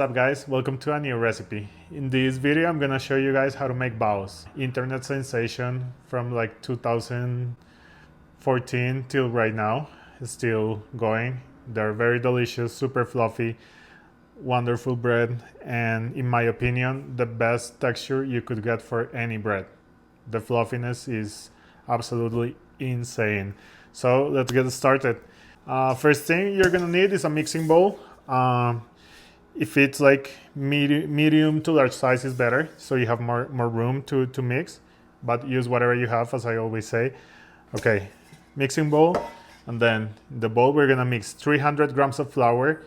What's up guys, welcome to a new recipe. In this video I'm gonna show you guys how to make baos. Internet sensation from like 2014 till right now. It's still going. They're very delicious, super fluffy, wonderful bread, and in my opinion the best texture you could get for any bread. The fluffiness is absolutely insane. So let's get started. First thing you're gonna need is a mixing bowl. If it's like medium to large size is better, so you have more room to mix, but use whatever you have, as I always say. Okay, mixing bowl, and then in the bowl we're gonna mix 300 grams of flour.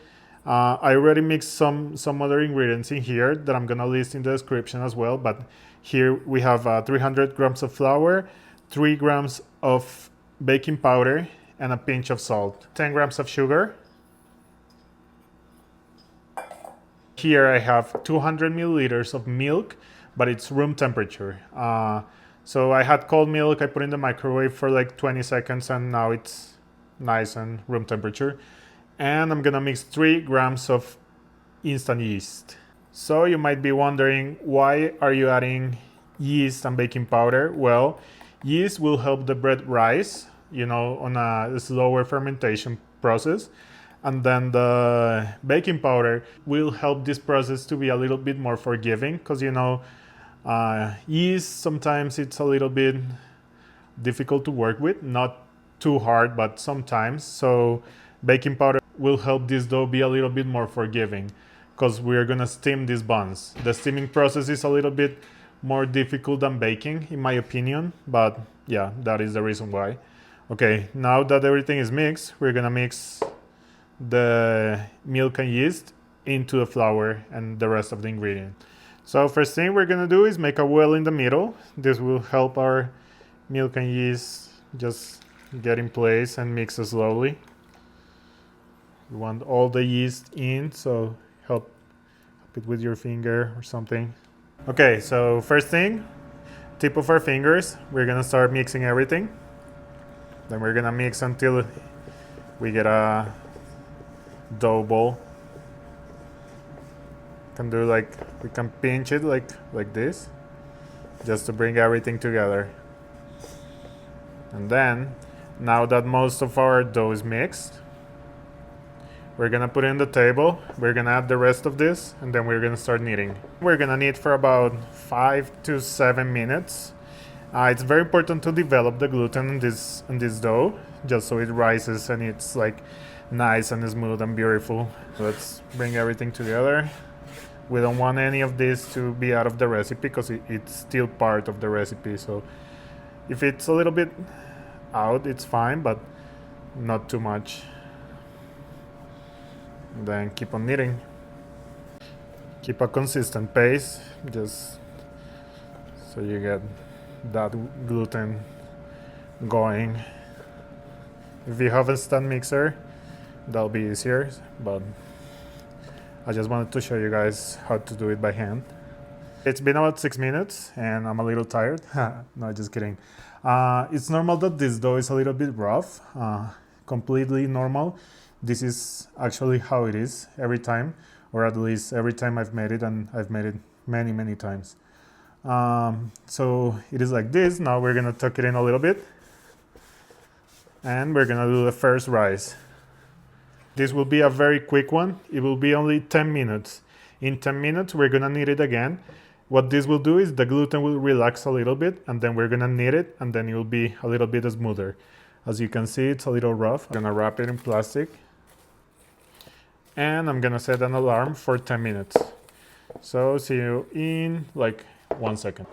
I already mixed some other ingredients in here that I'm gonna list in the description as well, but here we have 300 grams of flour, 3 grams of baking powder, and a pinch of salt, 10 grams of sugar. Here I have 200 milliliters of milk, but it's room temperature. So I had cold milk, I put in the microwave for like 20 seconds, and now it's nice and room temperature. And I'm gonna mix 3 grams of instant yeast. So you might be wondering, why are you adding yeast and baking powder? Well, yeast will help the bread rise, on a slower fermentation process. And then the baking powder will help this process to be a little bit more forgiving, because yeast sometimes it's a little bit difficult to work with, not too hard, but sometimes. So baking powder will help this dough be a little bit more forgiving, because we're gonna steam these buns. The steaming process is a little bit more difficult than baking, in my opinion, but yeah, that is the reason why. Okay, now that everything is mixed, we're gonna mix the milk and yeast into the flour and the rest of the ingredient. So first thing we're gonna do is make a well in the middle. This will help our milk and yeast just get in place and mix slowly. You want all the yeast in, so help it with your finger or something. Okay, so first thing, tip of our fingers, we're gonna start mixing everything. Then we're gonna mix until we get a dough ball. We can pinch it like this, just to bring everything together. And then, now that most of our dough is mixed, we're gonna put it on the table. We're gonna add the rest of this, and then we're gonna start kneading. We're gonna knead for about 5 to 7 minutes. It's very important to develop the gluten in this dough, just so it rises and it's like nice and smooth and beautiful. Let's bring everything together. We don't want any of this to be out of the recipe, because it's still part of the recipe. So if it's a little bit out, it's fine, but not too much. And then keep on kneading. Keep a consistent pace, just so you get that gluten going. If you have a stand mixer, that'll be easier, but I just wanted to show you guys how to do it by hand. It's been about 6 minutes and I'm a little tired. No, just kidding. It's normal that this dough is a little bit rough, completely normal. This is actually how it is every time, or at least every time I've made it, and I've made it many times. So it is like this. Now we're gonna tuck it in a little bit, and we're gonna do the first rise. This will be a very quick one. It will be only 10 minutes. In 10 minutes, we're gonna knead it again. What this will do is the gluten will relax a little bit, and then we're gonna knead it, and then it will be a little bit smoother. As you can see, it's a little rough. I'm gonna wrap it in plastic, and I'm gonna set an alarm for 10 minutes. So see you in like 1 second.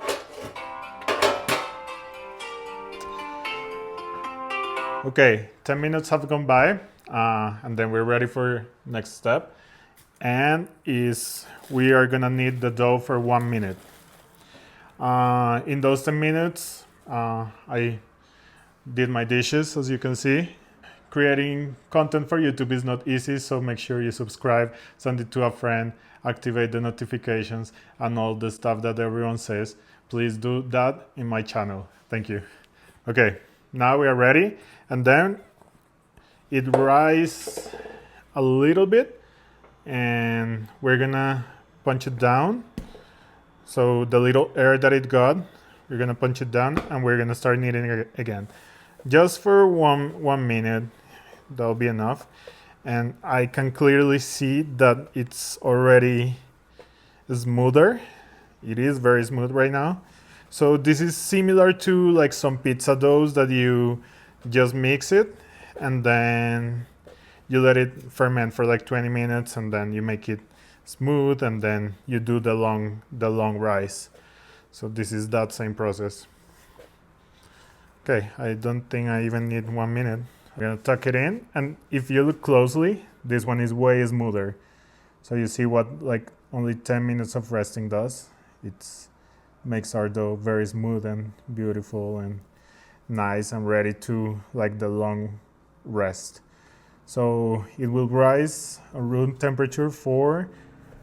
Okay, 10 minutes have gone by. And then we're ready for next step, and we are gonna knead the dough for 1 minute. In those 10 minutes, I did my dishes, as you can see. Creating content for YouTube is not easy, so make sure you subscribe, send it to a friend, activate the notifications, and all the stuff that everyone says. Please do that in my channel. Thank you. Okay, now we are ready, and then it rises a little bit, and we're gonna punch it down. So the little air that it got, we're gonna punch it down, and we're gonna start kneading it again. Just for one minute, that'll be enough. And I can clearly see that it's already smoother. It is very smooth right now. So this is similar to like some pizza doughs that you just mix it and then you let it ferment for like 20 minutes and then you make it smooth and then you do the long rise. So this is that same process. Okay, I don't think I even need 1 minute. I'm gonna tuck it in, and if you look closely, this one is way smoother. So you see what like only 10 minutes of resting does. It makes our dough very smooth and beautiful and nice and ready to like the long rest. So it will rise at room temperature for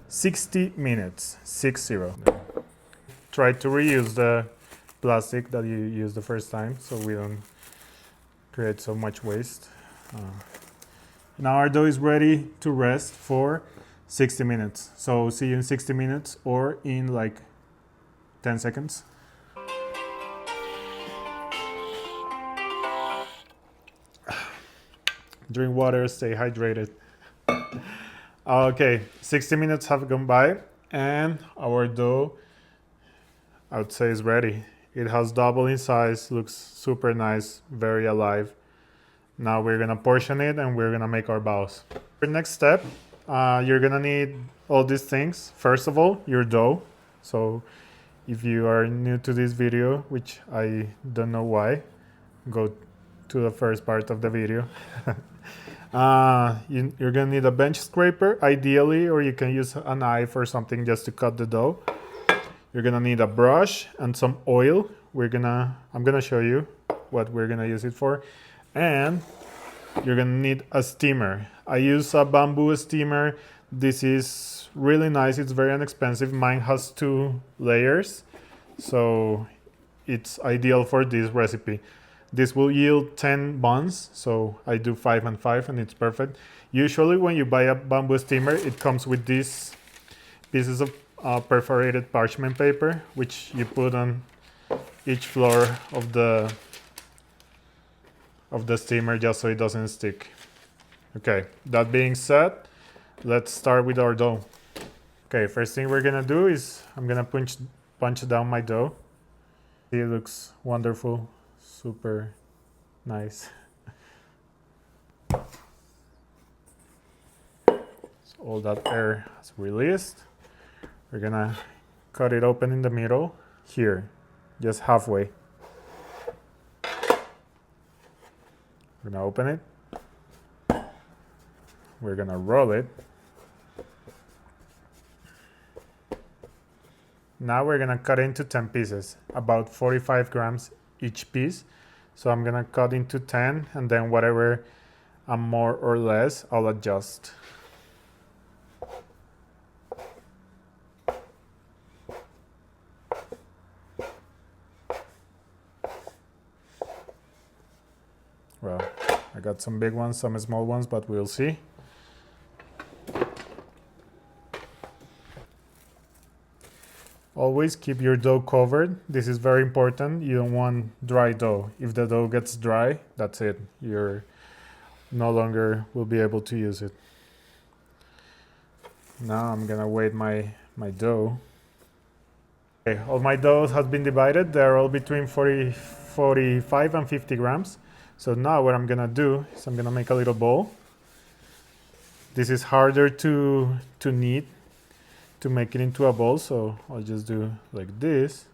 60 minutes, 60. Try to reuse the plastic that you used the first time so we don't create so much waste. Now our dough is ready to rest for 60 minutes. So see you in 60 minutes or in like 10 seconds. Drink water, stay hydrated. Okay, 60 minutes have gone by and our dough, I would say, is ready. It has doubled in size, looks super nice, very alive. Now we're gonna portion it and we're gonna make our balls. For next step, you're gonna need all these things. First of all, your dough. So if you are new to this video, which I don't know why, go to the first part of the video. You're gonna need a bench scraper, ideally, or you can use a knife or something just to cut the dough. You're gonna need a brush and some oil. I'm gonna show you what we're gonna use it for. And you're gonna need a steamer. I use a bamboo steamer. This is really nice. It's very inexpensive. Mine has 2 layers, so it's ideal for this recipe. This will yield 10 buns, so I do 5 and 5 and it's perfect. Usually when you buy a bamboo steamer, it comes with these pieces of perforated parchment paper, which you put on each floor of the steamer just so it doesn't stick. Okay, that being said, let's start with our dough. Okay, first thing we're gonna do is I'm gonna punch down my dough. It looks wonderful, super nice. So all that air is released. We're gonna cut it open in the middle here, just halfway. We're gonna open it. We're gonna roll it. Now we're gonna cut into 10 pieces, about 45 grams each piece. So I'm gonna cut into 10 and then whatever I'm more or less, I'll adjust. Well, I got some big ones, some small ones, but we'll see. Always keep your dough covered. This is very important. You don't want dry dough. If the dough gets dry, that's it. You're no longer will be able to use it. Now I'm gonna weigh my dough. Okay, all my doughs have been divided. They're all between 45 and 50 grams. So now what I'm gonna do is I'm gonna make a little bowl. This is harder to knead, to make it into a ball, so I'll just do like this.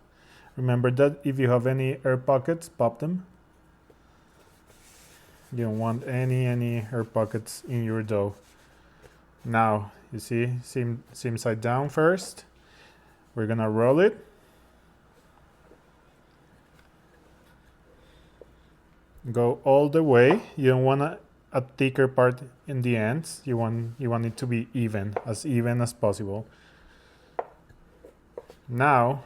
Remember that if you have any air pockets, pop them. You don't want any air pockets in your dough. Now, you see, same side down first. We're gonna roll it. Go all the way. You don't want a thicker part in the ends. You want it to be even as possible. Now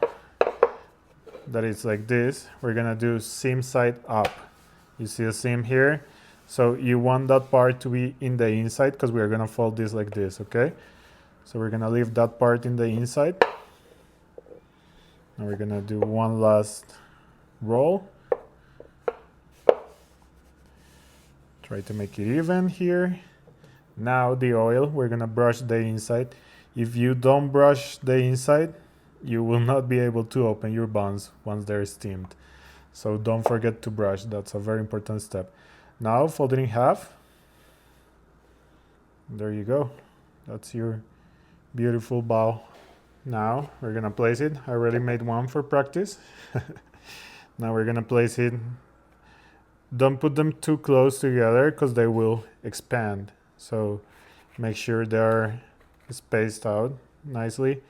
that it's like this, we're gonna do seam side up. You see the seam here? So you want that part to be in the inside because we're gonna fold this like this, okay? So we're gonna leave that part in the inside. Now we're gonna do one last roll. Try to make it even here. Now the oil, we're gonna brush the inside. If you don't brush the inside, you will not be able to open your buns once they're steamed. So don't forget to brush, that's a very important step. Now fold it in half. There you go. That's your beautiful bowl. Now we're gonna place it. I already made one for practice. Now we're gonna place it. Don't put them too close together because they will expand. So make sure they're spaced out nicely,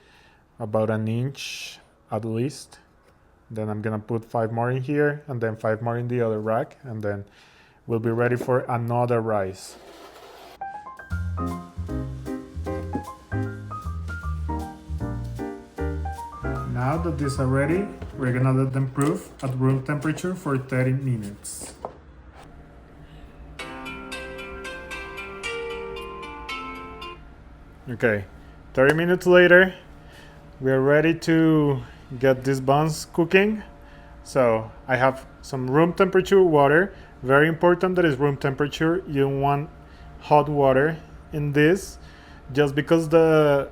about an inch at least. Then I'm gonna put 5 more in here and then 5 more in the other rack, and then we'll be ready for another rice. Now that these are ready, we're gonna let them proof at room temperature for 30 minutes. Okay, 30 minutes later, we're ready to get these buns cooking. So I have some room temperature water. Very important that is room temperature. You don't want hot water in this, just because the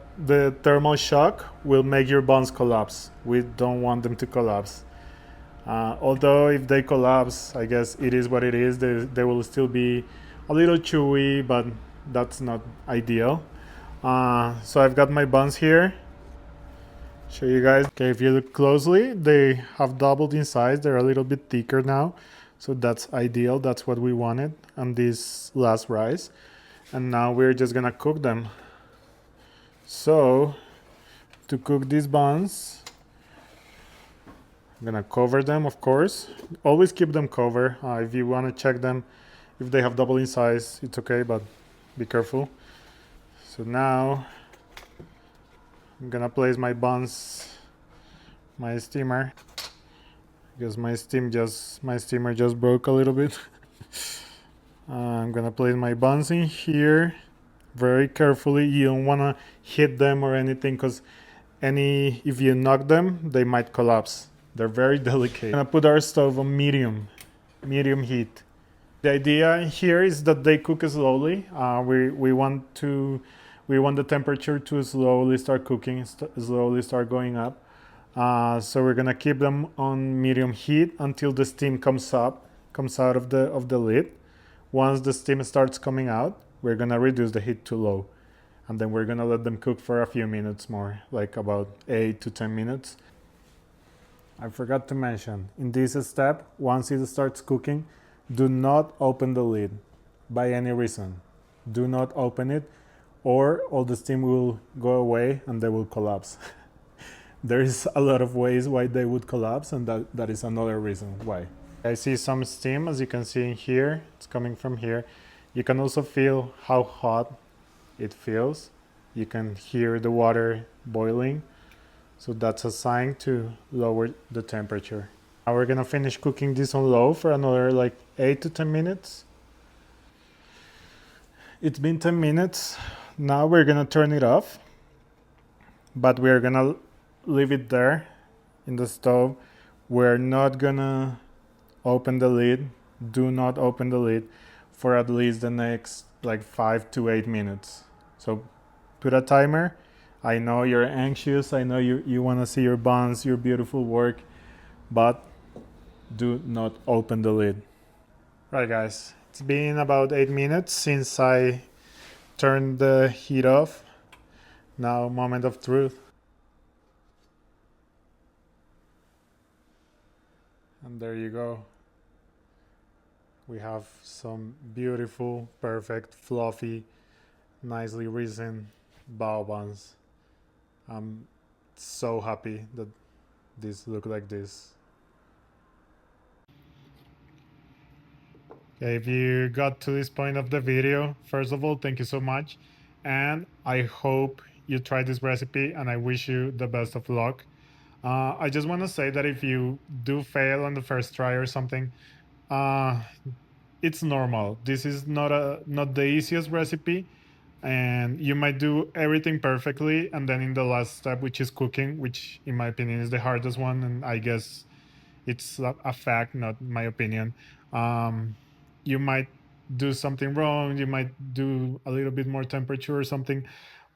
thermal shock will make your buns collapse. We don't want them to collapse. Although if they collapse, I guess it is what it is. They will still be a little chewy, but that's not ideal. So I've got my buns here. Show you guys. Okay, if you look closely, they have doubled in size. They're a little bit thicker now, so that's ideal. That's what we wanted on this last rice. And now we're just gonna cook them. So to cook these buns, I'm gonna cover them, of course. Always keep them covered. If you want to check them, if they have double in size, it's okay, but be careful. So now I'm gonna place my buns, my steamer, because my steamer just broke a little bit. I'm gonna place my buns in here very carefully. You don't wanna hit them or anything, because if you knock them, they might collapse. They're very delicate. I'm gonna put our stove on medium heat. The idea here is that they cook slowly. We want the temperature to slowly start cooking, slowly start going up. So we're gonna keep them on medium heat until the steam comes out of the lid. Once the steam starts coming out, we're gonna reduce the heat to low, and then we're gonna let them cook for a few minutes more, like about 8 to 10 minutes. I forgot to mention, in this step, once it starts cooking, do not open the lid by any reason. Do not open it, or all the steam will go away and they will collapse. There is a lot of ways why they would collapse, and that is another reason why. I see some steam, as you can see in here. It's coming from here. You can also feel how hot it feels. You can hear the water boiling. So that's a sign to lower the temperature. Now we're gonna finish cooking this on low for another like 8 to 10 minutes. It's been 10 minutes. Now we're gonna turn it off, but we're gonna leave it there in the stove. We're not gonna open the lid. Do not open the lid for at least the next like 5 to 8 minutes. So put a timer. I know you're anxious. I know you want to see your buns, your beautiful work, but do not open the lid. Right, guys, it's been about 8 minutes since I turned the heat off. Now, moment of truth. And there you go. We have some beautiful, perfect, fluffy, nicely risen bao buns. I'm so happy that these look like this. Okay, if you got to this point of the video, first of all, thank you so much. And I hope you try this recipe, and I wish you the best of luck. I just want to say that if you do fail on the first try or something, uh, it's normal. This is not the easiest recipe, and you might do everything perfectly, and then in the last step, which is cooking, which in my opinion is the hardest one, and I guess it's a fact, not my opinion. Um, you might do something wrong. You might do a little bit more temperature or something,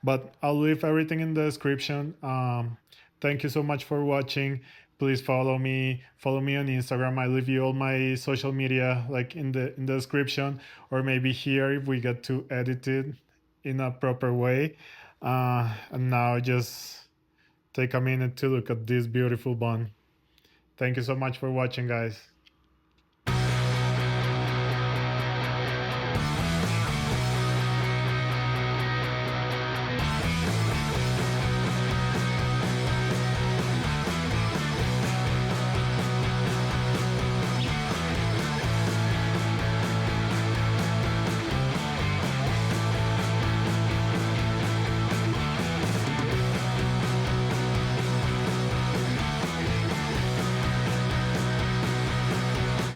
but I'll leave everything in the description. Thank you so much for watching. Please follow me. Follow me on Instagram. I leave you all my social media like in the description, or maybe here if we get to edit it in a proper way. And now just take a minute to look at this beautiful bun. Thank you so much for watching, guys.